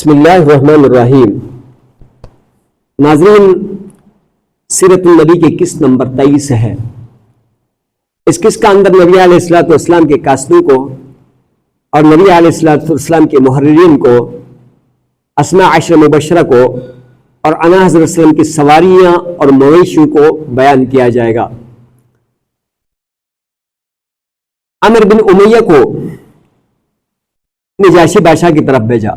بسم اللہ الرحمن الرحیم۔ ناظرین، سیرت النبی کی قسط نمبر 23 ہے۔ اس قسط کا اندر نبی علیہ الصلوۃ والسلام کے قاصدوں کو اور نبی علیہ الصلوۃ والسلام کے محررین کو، اسماء عشر مبشرہ کو اور آن حضرت وسلم کی سواریاں اور مویشیوں کو بیان کیا جائے گا۔ عامر بن امیہ کو نجاشی بادشاہ کی طرف بھیجا۔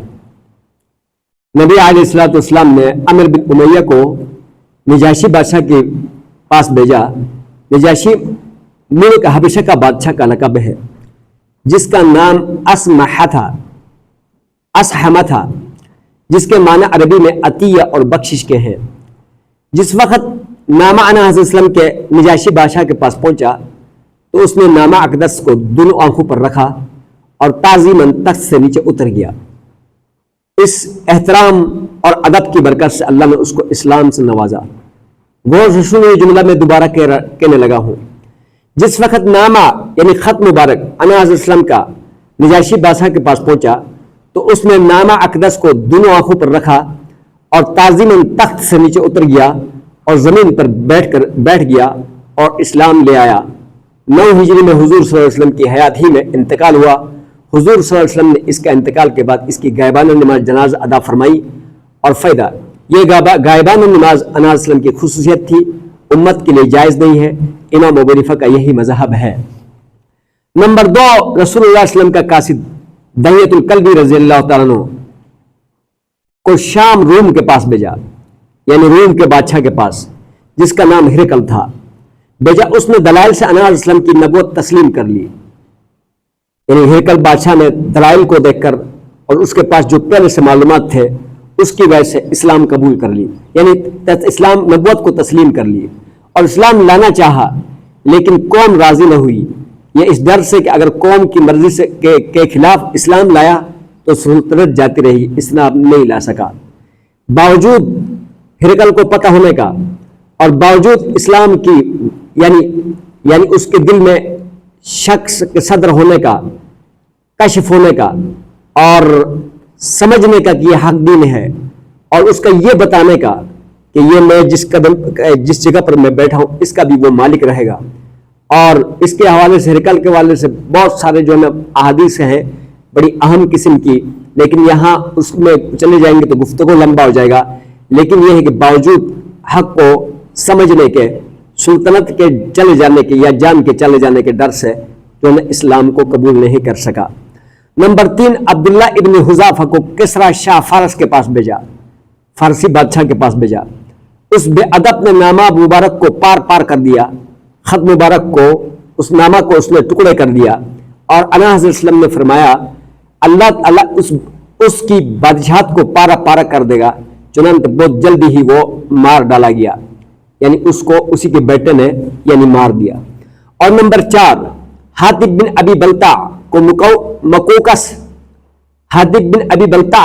نبی علیہ الصلوۃ والسلام نے عامر بن امیہ کو نجاشی بادشاہ کے پاس بھیجا۔ نجاشی ملک حبشہ کا بادشاہ کا لقب ہے، جس کا نام اسمحہ تھا، جس کے معنی عربی میں عطیہ اور بخشش کے ہیں۔ جس وقت نامہ آن حضرت وسلم کے نجاشی بادشاہ کے پاس پہنچا تو اس نے نامہ اقدس کو دونوں آنکھوں پر رکھا اور تعظیماً تخت سے نیچے اتر گیا۔ اس احترام اور ادب کی برکت سے اللہ نے اس کو اسلام سے نوازا۔ غور سے سنو، یہ جملہ میں دوبارہ کہنے لگا ہوں۔ جس وقت نامہ یعنی خط مبارک آن حضرت وسلم کا نجاشی بادشاہ کے پاس پہنچا تو اس نے نامہ اقدس کو دونوں آنکھوں پر رکھا اور تعظیماً تخت سے نیچے اتر گیا اور زمین پر بیٹھ گیا اور اسلام لے آیا۔ 9 ہجری میں حضور صلی اللہ علیہ وسلم کی حیات ہی میں انتقال ہوا۔ حضور صلی اللہ علیہ وسلم نے اس کا انتقال کے بعد اس کی غائبانہ نماز جنازہ ادا فرمائی اور فائدہ یہ غائبانہ نماز آن حضرت وسلم کی خصوصیت تھی، امت کے لیے جائز نہیں ہے۔ امام ابو حنیفہ کا یہی مذہب ہے۔ نمبر 2، رسول اللہ صلی اللہ علیہ وسلم کا قاصد دحیۃ الکلبی رضی اللہ تعالیٰ عنہ کو شام روم کے پاس بھیجا، یعنی روم کے بادشاہ کے پاس، جس کا نام ہرقل تھا، بھیجا۔ اس نے دلائل سے آن حضرت وسلم کی نبوت تسلیم کر لی، یعنی ہرقل بادشاہ نے دلائل کو دیکھ کر اور اس کے پاس جو پہلے سے معلومات تھے اس کی وجہ سے اسلام قبول کر لی، یعنی اسلام نبوت کو تسلیم کر لی اور اسلام لانا چاہا، لیکن قوم راضی نہ ہوئی۔ یہ اس ڈر سے کہ اگر قوم کی مرضی سے کے خلاف اسلام لایا تو سلطنت جاتی رہی، اسلام نہیں لا سکا۔ باوجود ہرقل کو پتہ ہونے کا اور باوجود اسلام کی یعنی اس کے دل میں شخص کے صدر ہونے کا، کشف ہونے کا اور سمجھنے کا کہ یہ حق دین ہے، اور اس کا یہ بتانے کا کہ یہ میں جس جگہ پر میں بیٹھا ہوں اس کا بھی وہ مالک رہے گا، اور اس کے حوالے سے ہرقل کے حوالے سے بہت سارے جو ہے احادیث ہیں بڑی اہم قسم کی، لیکن یہاں اس میں چلے جائیں گے تو گفتگو لمبا ہو جائے گا۔ لیکن یہ ہے کہ باوجود حق کو سمجھنے کے، سلطنت کے چلے جانے کے یا جان کے چلے جانے کے ڈر سے جو ہے اسلام کو قبول نہیں کر سکا۔ نمبر 3، عبداللہ ابن حذافہ کو کسریٰ شاہ فارس کے پاس بھیجا، فارسی بادشاہ کے پاس بھیجا۔ اس بے ادب نے نامہ مبارک کو پار کر دیا، خط مبارک کو، اس نامہ کو اس نے ٹکڑے کر دیا، اور آن حضرت وسلم نے فرمایا اللہ تعالیٰ اس کی بادشاہت کو پارا کر دے گا، چنانچہ بہت جلدی ہی وہ مار ڈالا گیا، یعنی اس کو اسی کے بیٹے نے یعنی مار دیا۔ اور نمبر 4، حاطب بن ابی بلتع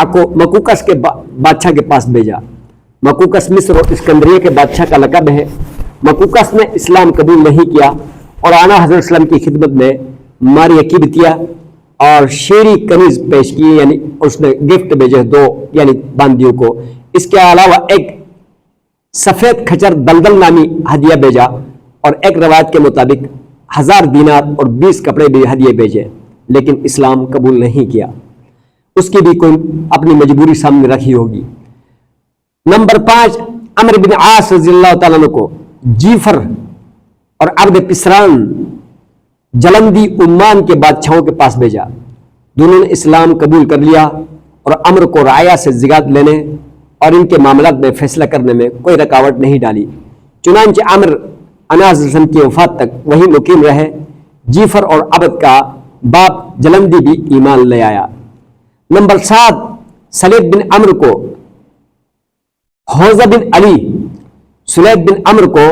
کو مکوکس کے بادشاہ کے پاس بھیجا۔ مکوکس مصر اور اسکندریہ کے بادشاہ کا لقب ہے۔ مکوکس نے اسلام قبول نہیں کیا اور آن حضرت وسلم کی خدمت میں ماری عقیب کیا اور شیری کنیز پیش کی، یعنی اس نے گفٹ بھیجے 2 یعنی باندیوں کو۔ اس کے علاوہ ایک سفید کھچر دلدل نامی ہدیہ بھیجا، اور ایک روایت کے مطابق 1000 دینار اور 20 کپڑے بھی ہدیے بھیجے، لیکن اسلام قبول نہیں کیا۔ اس کی بھی کوئی اپنی مجبوری سامنے رکھی ہوگی۔ نمبر 5، عمرو بن عاص رضی اللہ تعالیٰ عنہ کو جیفر اور عبد پسران جلندی عمان کے بادشاہوں کے پاس بھیجا۔ دونوں نے اسلام قبول کر لیا اور عمرو کو رعایا سے زکات لینے اور ان کے معاملات میں فیصلہ کرنے میں کوئی رکاوٹ نہیں ڈالی۔ چنانچہ عمرو آن حضرت وسلم کی وفات تک وہی مقیم رہے۔ جیفر اور عبد کا باپ جلندی بھی ایمان لے آیا۔ نمبر 7، سلیب بن عمرو کو حوزہ بن علی سلیب بن عمرو کو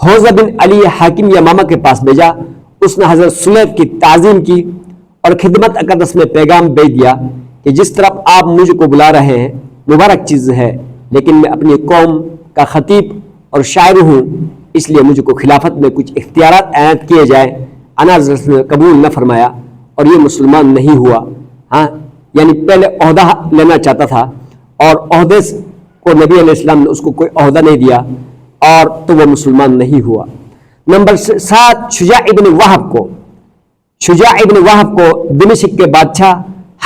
حوزہ بن علی حاکم یمامہ کے پاس بھیجا۔ اس نے حضرت سلیب کی تعظیم کی اور خدمت اقدس میں پیغام بھیج دیا کہ جس طرف آپ مجھ کو بلا رہے ہیں مبارک چیز ہے، لیکن میں اپنی قوم کا خطیب اور شاعر ہوں، اس لیے مجھ کو خلافت میں کچھ اختیارات عنایت کیے جائے۔ آن حضرت نے قبول نہ فرمایا اور یہ مسلمان نہیں ہوا، یعنی پہلے عہدہ لینا چاہتا تھا اور عہدے کو نبی علیہ السلام نے اس کو کوئی عہدہ نہیں دیا اور تو وہ مسلمان نہیں ہوا۔ نمبر 7 شجاع ابن وہب کو دمشق کے بادشاہ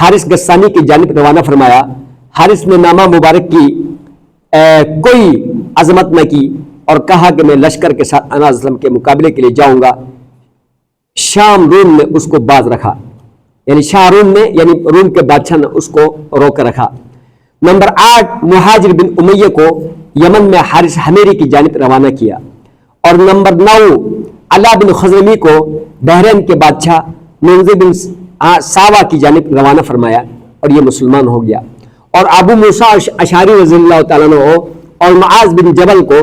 حارث غسانی کی جانب روانہ فرمایا۔ حارث نے نامہ مبارک کی کوئی عظمت نہ کی اور کہا کہ میں لشکر کے ساتھ انا اسلم کے مقابلے کے لیے جاؤں گا۔ شام روم نے اس کو باز رکھا، یعنی شاہ روم نے یعنی روم کے بادشاہ نے اس کو روک کر رکھا۔ نمبر 8 مہاجر بن امیہ کو یمن میں حارث حمیری کی جانب روانہ کیا۔ اور نمبر 9 علا بن خزرمی کو بحرین کے بادشاہ منذر بن ساوا کی جانب روانہ فرمایا اور یہ مسلمان ہو گیا۔ اور ابو موسیٰ اشعری رضی اللہ تعالیٰ عنہ اور معاذ بن جبل کو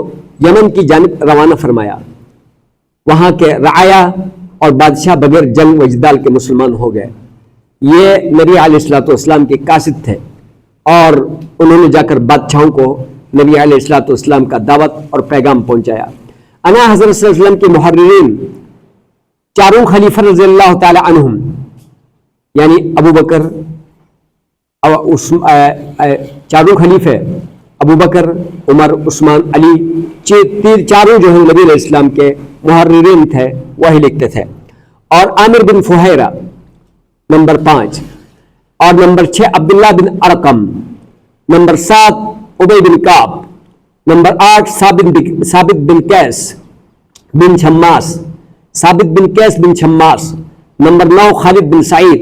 یمن کی جانب روانہ فرمایا۔ وہاں کے رعایا اور بادشاہ بغیر جنگ و جدال کے مسلمان ہو گئے۔ یہ نبی علیہ الصلوۃ والسلام کے قاصد تھے اور انہوں نے جا کر بادشاہوں کو نبی علیہ الصلوۃ والسلام کا دعوت اور پیغام پہنچایا۔ انا حضرت صلی اللہ علیہ وسلم کے محررین چاروں خلیفہ رضی اللہ تعالی عنہم یعنی ابو بکر چاروں خلیفے ابو بکر عمر عثمان علی چاروں جو ہیں نبی علیہ السلام کے محررین تھے وہی لکھتے تھے۔ اور عامر بن فہیرہ نمبر 5 اور نمبر 6 عبداللہ بن ارقم، نمبر 7 ابی بن کعب، نمبر 8 ثابت بن قیس بن شماس، نمبر 9 خالد بن سعید،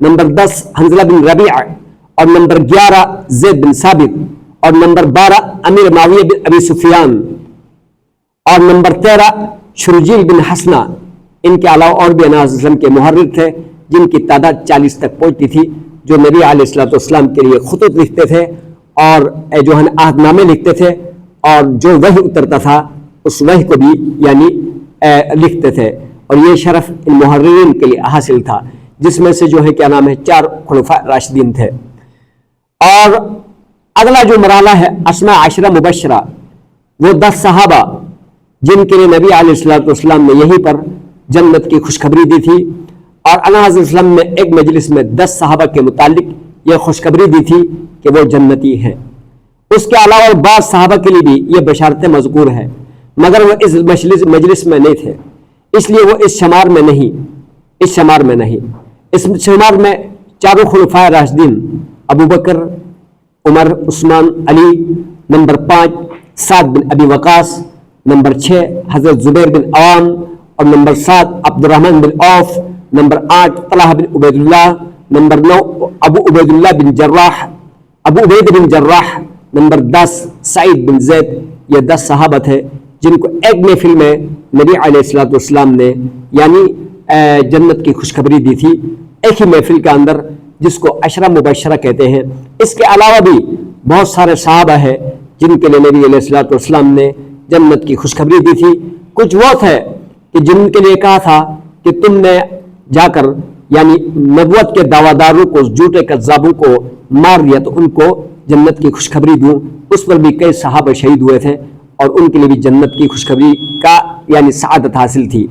نمبر 10 حنظلہ بن ربیع، اور نمبر 11 زید بن ثابت، اور نمبر 12 امیر معاویہ بن ابی سفیان، اور نمبر 13 شرجیل بن حسنہ۔ ان کے علاوہ اور بھی نبی صلی اللہ علیہ وسلم کے محرر تھے جن کی تعداد 40 تک پہنچتی تھی، جو نبی علیہ الصلوۃ والسلام کے لیے خطوط لکھتے تھے اور جو ہے عہد نامے لکھتے تھے، اور جو وحی اترتا تھا اس وحی کو بھی یعنی لکھتے تھے۔ اور یہ شرف ان محررین کے لیے حاصل تھا، جس میں سے جو ہے کیا نام ہے 4 خلفاء راشدین تھے۔ اور اگلا جو مرحلہ ہے اسماء عشرہ مبشرہ، وہ 10 صحابہ جن کے لیے نبی علیہ الصلوۃ والسلام نے یہیں پر جنت کی خوشخبری دی تھی۔ اور انا حضرت صلی اللہ علیہ وسلم نے ایک مجلس میں 10 صحابہ کے متعلق یہ خوشخبری دی تھی کہ وہ جنتی ہیں۔ اس کے علاوہ بعض صحابہ کے لیے بھی یہ بشارتیں مذکور ہیں، مگر وہ اس مجلس میں نہیں تھے، اس لیے وہ اس شمار میں نہیں۔ اس شمار میں چاروں خلفائے راشدین ابو بکر عمر عثمان علی، نمبر 5 سعد بن ابی وقاص، نمبر 6 حضرت زبیر بن عوام، اور نمبر 7 عبد الرحمن بن عوف، نمبر 8 طلحہ بن عبید اللہ، نمبر 9 ابو عبید بن جراح، نمبر 10 سعید بن زید۔ یہ 10 صحابہ تھے جن کو ایک محفل میں نبی علیہ الصلوۃ والسلام نے یعنی جنت کی خوشخبری دی تھی، ایک ہی محفل کے اندر، جس کو عشرہ مبشرہ کہتے ہیں۔ اس کے علاوہ بھی بہت سارے صحابہ ہیں جن کے لیے نبی علیہ الصلوۃ والسلام نے جنت کی خوشخبری دی تھی۔ کچھ وہ تھے کہ جن کے لیے کہا تھا کہ تم نے جا کر یعنی نبوت کے دعویٰ داروں کو، جھوٹے کذابوں کو مار دیا تو ان کو جنت کی خوشخبری دوں۔ اس پر بھی کئی صحابہ شہید ہوئے تھے اور ان کے لیے بھی جنت کی خوشخبری کا یعنی سعادت حاصل تھی۔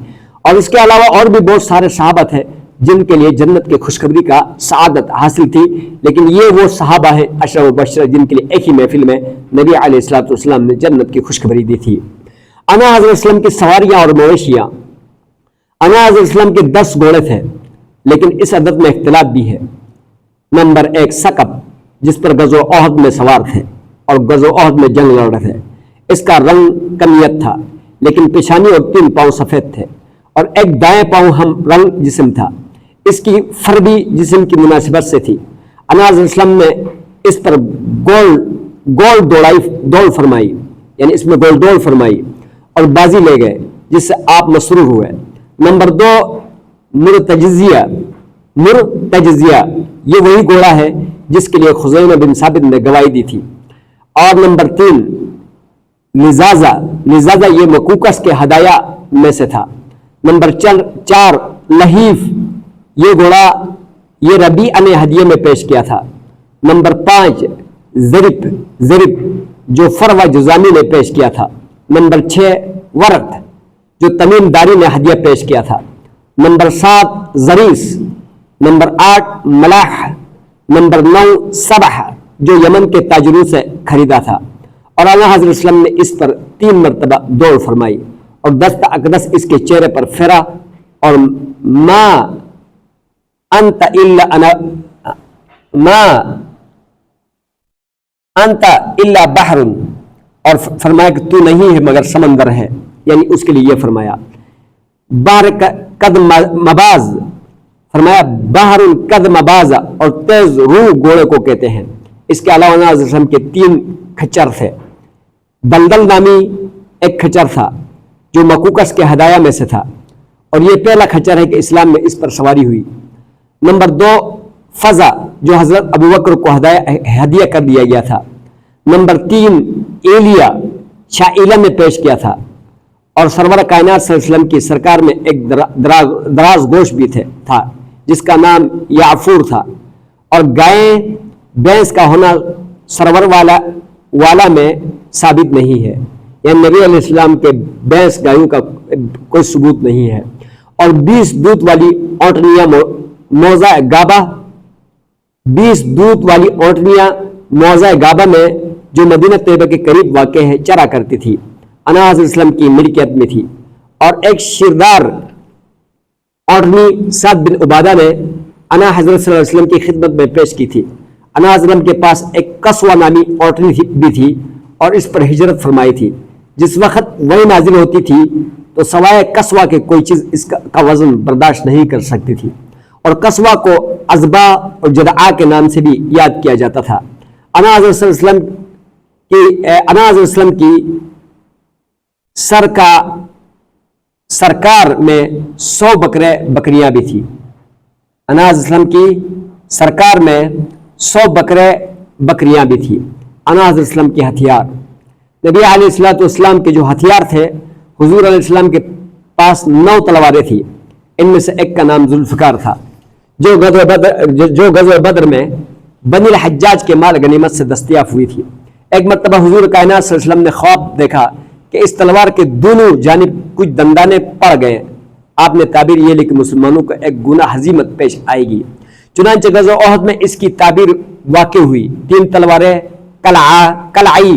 اور اس کے علاوہ اور بھی بہت سارے صحابہ تھے جن کے لیے جنت کی خوشخبری کا سعادت حاصل تھی، لیکن یہ وہ صحابہ ہیں عشرہ مبشرہ جن کے لیے ایک ہی محفل میں نبی علیہ الصلوۃ والسلام نے جنت کی خوشخبری دی تھی۔ انا حضرت وسلم کی سواریاں اور مویشیاں، انا حضرت وسلم کے 10 گھوڑے تھے، لیکن اس عدد میں اختلاف بھی ہے۔ نمبر 1 ثقب، جس پر غزوہ احد میں سوار تھے اور غزوہ احد میں جنگ لڑ رہے تھے۔ اس کا رنگ کمیت تھا، لیکن پیشانی اور 3 پاؤں سفید تھے، اور ایک دائیں پاؤں ہم رنگ جسم تھا۔ اس کی فر بھی جسم کی مناسبت سے تھی۔ انا حضرت وسلم نے اس پر گول دوڑ فرمائی، یعنی اس میں گول دوڑ فرمائی اور بازی لے گئے، جس سے آپ مسرور ہوئے۔ نمبر 2 مرتجزیہ، یہ وہی گھوڑا ہے جس کے لیے خزیمہ بن ثابت نے گواہی دی تھی۔ اور نمبر 3 لزازہ، یہ مکوکس کے ہدایہ میں سے تھا۔ نمبر 4 لحیف، یہ گھوڑا یہ ربیعہ نے ہدیے میں پیش کیا تھا۔ نمبر 5 ضرب، جو فروہ جزامی نے پیش کیا تھا۔ نمبر 6 ورق، جو تمیم داری نے ہدیہ پیش کیا تھا۔ نمبر 7 زریس، نمبر 8 ملاح، نمبر 9 صبح، جو یمن کے تاجروں سے خریدا تھا، اور اعلیٰ حضرت وسلم نے اس پر 3 مرتبہ دوڑ فرمائی اور دست اقدس اس کے چہرے پر پھیرا اور ما انت الا بحر، اور فرمایا کہ تو نہیں ہے مگر سمندر ہے، یعنی اس کے لیے یہ فرمایا بحر قد مباز، فرمایا بحر قد مباز، اور تیز روح گھوڑے کو کہتے ہیں۔ اس کے علاوہ نبی وسلم کے 3 کھچر تھے۔ دلدل نامی ایک کھچر تھا جو مکوکس کے ہدایہ میں سے تھا، اور یہ پہلا کھچر ہے کہ اسلام میں اس پر سواری ہوئی۔ نمبر 2 فضا، جو حضرت ابوبکر کو ہدیہ کر دیا گیا تھا۔ نمبر 3 ایلیا، شائلہ میں پیش کیا تھا۔ اور سرور کائنات صلی اللہ علیہ وسلم کی سرکار میں ایک دراز گوشت بھی تھا جس کا نام یعفور تھا، اور گائیں بھینس کا ہونا سرور والا میں ثابت نہیں ہے، یعنی نبی علیہ السلام کے بھینس گایوں کا کوئی ثبوت نہیں ہے۔ اور 20 دودھ والی اونٹنیاں موضع گابا، 20 دودھ والی اونٹنیاں موضع گابا میں جو مدینہ طیبہ کے قریب واقع ہے چرا کرتی تھی، انا حضرت وسلم کی ملکیت میں تھی۔ اور ایک شیردار اونٹنی سعد بن عبادہ نے انا حضرت صلی اللہ علیہ وسلم کی خدمت میں پیش کی تھی۔ انا حضرت وسلم کے پاس ایک قصوہ نامی اونٹنی بھی تھی اور اس پر ہجرت فرمائی تھی۔ جس وقت وہی نازل ہوتی تھی تو سوائے قصوہ کے کوئی چیز اس کا وزن برداشت نہیں کر سکتی تھی، اور قصوہ کو عزبہ اور جدعا کے نام سے بھی یاد کیا جاتا تھا۔ انا حضرت صلی اللہ علیہ وسلم کی سرکار میں 100 بکریاں بھی تھی۔ انا حضرت وسلم کی سرکار میں 100 بکریاں بھی تھی۔ انا حضرت وسلم کے ہتھیار، نبی علیہ السلام کے جو ہتھیار تھے، حضور علیہ السلام کے پاس 9 تلواریں تھیں۔ ان میں سے ایک کا نام ذوالفقار تھا جو غزوہ بدر میں بنی الحجاج کے مال غنیمت سے دستیاب ہوئی تھی۔ ایک مرتبہ حضور کائنات صلی اللہ علیہ وسلم نے خواب دیکھا کہ اس تلوار کے دونوں جانب کچھ دندانے پڑ گئے۔ آپ نے تعبیر یہ لی کہ مسلمانوں کو ایک گناہ ہزیمت پیش آئے گی۔ چنانچہ غزوہ احد میں اس کی تعبیر واقع ہوئی۔ 3 تلواریں کلعی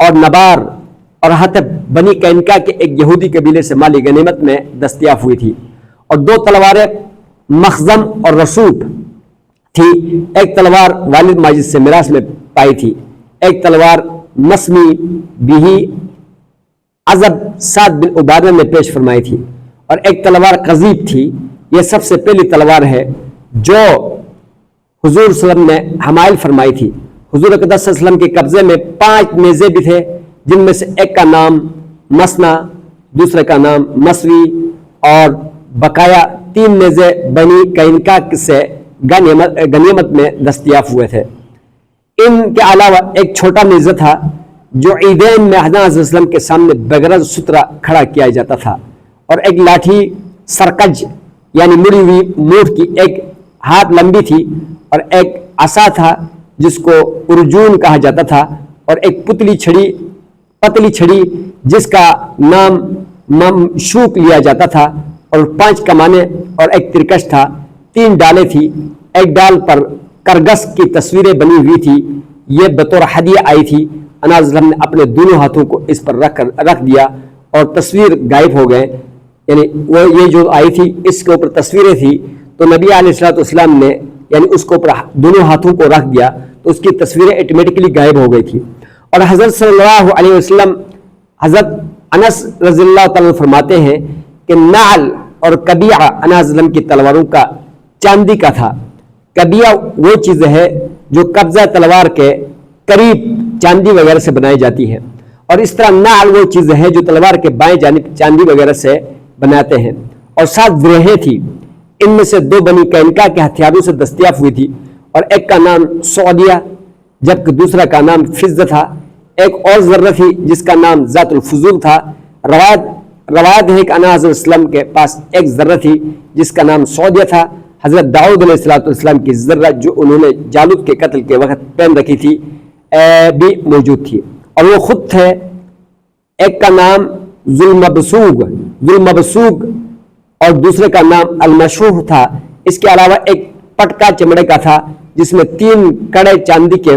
اور نبار اور حتب بنی کینکا کے ایک یہودی قبیلے سے مالی غنیمت میں دستیاب ہوئی تھی، اور 2 تلواریں مخزم اور رسوب تھی۔ ایک تلوار والد ماجد سے میراث میں پائی تھی، ایک تلوار مسمی بھی عزب سعد بن عبادہ نے پیش فرمائی تھی، اور ایک تلوار قذیب تھی۔ یہ سب سے پہلی تلوار ہے جو حضور صلی اللہ علیہ وسلم نے حمائل فرمائی تھی۔ حضور اقدس صلی اللہ علیہ وسلم کے قبضے میں 5 نیزے بھی تھے، جن میں سے ایک کا نام مسنا، دوسرے کا نام مسوی، اور بقایا 3 نیزے بنی کینکا سے غنیمت میں دستیاب ہوئے تھے۔ ان کے علاوہ ایک چھوٹا نیزہ تھا جو عیدین میں حضرت صلی اللہ علیہ وسلم کے سامنے بغرض سترہ کھڑا کیا جاتا تھا، اور ایک لاٹھی سرکج یعنی مڑی ہوئی مونٹ کی 1 ہاتھ لمبی تھی، اور ایک عصا تھا جس کو ارجون کہا جاتا تھا، اور ایک پتلی چھڑی جس کا نام ممشوق لیا جاتا تھا، اور 5 کمانے اور ایک ترکش تھا۔ 3 ڈالیں تھی، ایک ڈال پر کرگس کی تصویریں بنی ہوئی تھی، یہ بطور ہدیہ آئی تھی۔ انا حضرت نے اپنے دونوں ہاتھوں کو اس پر رکھ دیا اور تصویر غائب ہو گئے، یعنی وہ یہ جو آئی تھی اس کے اوپر تصویریں تھی، تو نبی علیہ السلام نے یعنی اس کو اوپر دونوں ہاتھوں کو رکھ دیا تو اس کی تصویریں آٹومیٹکلی غائب ہو گئی تھی۔ اور حضرت صلی اللہ علیہ وسلم، حضرت انس رضی اللہ تعالیٰ فرماتے ہیں کہ نعل اور کبیعہ انا حضرت وسلم کی تلواروں کا چاندی کا تھا۔ کبیعہ وہ چیز ہے جو قبضہ تلوار کے قریب چاندی وغیرہ سے بنائی جاتی ہے، اور اس طرح نعل وہ چیز ہے جو تلوار کے بائیں جانب چاندی وغیرہ سے بناتے ہیں۔ اور 7 زرہیں تھی، ان میں سے 2 بنی کینکا کے ہتھیاروں سے دستیاب ہوئی تھی، اور ایک کا نام سعودیہ جبکہ دوسرا کا نام فضہ تھا۔ ایک اور ذرہ تھی جس کا نام ذات الفضول تھا۔ روایت ہے کہ انا حضرت وسلم کے پاس ایک ذرہ تھی جس کا نام سعودیہ تھا۔ حضرت داؤد علیہ السلام کی ذرہ جو انہوں نے جالوت کے قتل کے وقت پہن رکھی تھی بھی موجود تھی، اور وہ خود تھے۔ ایک کا نام ذوالمبسوگ اور دوسرے کا نام المشوح تھا۔ اس کے علاوہ ایک پٹکا چمڑے کا تھا جس میں 3 کڑے چاندی کے